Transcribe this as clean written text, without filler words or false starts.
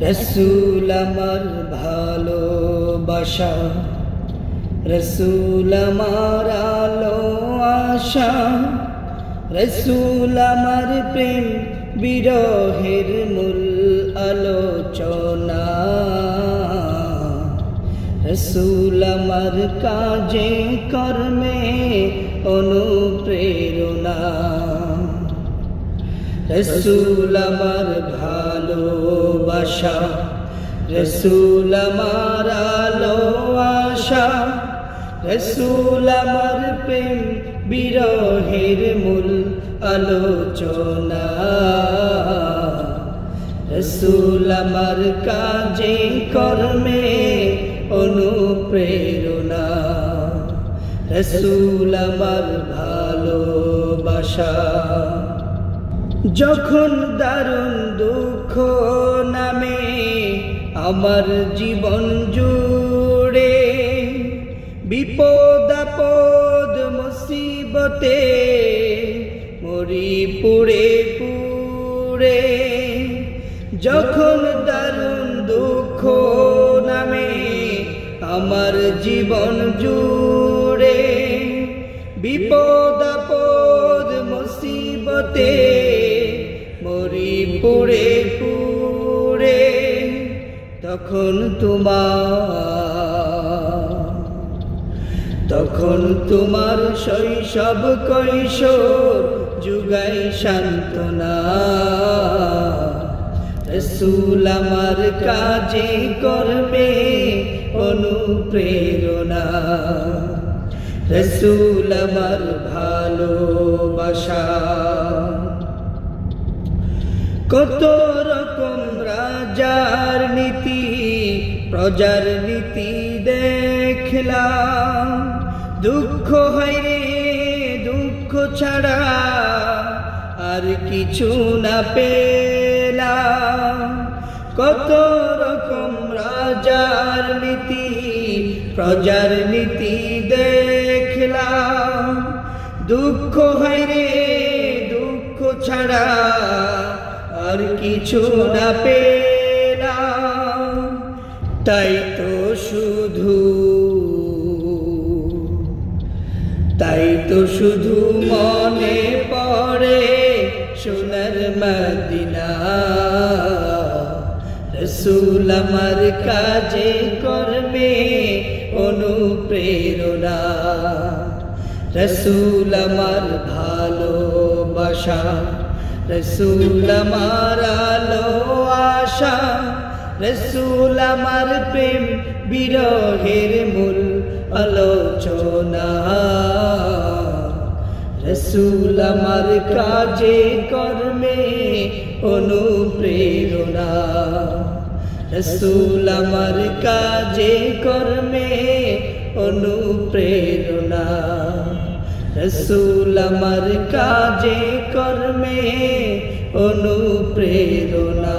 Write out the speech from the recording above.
রসুল আমার ভালোবাসা, রসুল আমার আলো আশা, রসুল আমার প্রেম বিরহের মূল আলোচনা, রসুল আমার কাজে কর্মে অনুপ্রেরণা, রসুল আমার ভালোবাসা, রসুল আমার আলো আশা, রসুল আমার প্রেম বিরহের মূল আলোচনা, রসুল আমার কাজে কর্মে অনুপ্রেরণা, রসুল আমার ভালোবাসা। যখন দারুণ দুঃখ নামে আমার জীবন জুড়ে, বিপদ আপদ মুসিবতে মরি পুড়ে পুড়ে, যখন দারুণ দুঃখ নামে আমার জীবন জুড়ে, বিপদ আপদ মুসিবতে মরি পুড়ে পুড়ে, তখন তোমার শৈশব কৈশোর যুগাই সান্ত্বনা, রসুল আমার কাজে কর্মে অনুপ্রেরণা, রসুল আমার ভালোবাসা। কত রকম রাজার নীতি প্রজার নীতি দেখলাম, দুঃখ হয় রে দুঃখ ছাড়া আর কিছু না পেলাম, কত রকম রাজার নীতি প্রজার নীতি দেখলাম, দুঃখ হয় রে দুঃখ ছাড়া আর কিছু না পেলাম, তাই তো শুধু মনে পড়ে সোনার মদিনা, রসুল আমার কাজে কর্মে অনুপ্রেরণা, রসুল আমার ভালোবাসা, রসুল আমার আলো আশা, রসুল আমার প্রেম বিরহের মূল আলোচনা, রসুল আমার কাজে কর্মে অনুপ্রেরণা, রসুল আমার কাজে কর্মে অনুপ্রেরণা, রসুল আমার কাজে কর্মে অনুপ্রেরণা।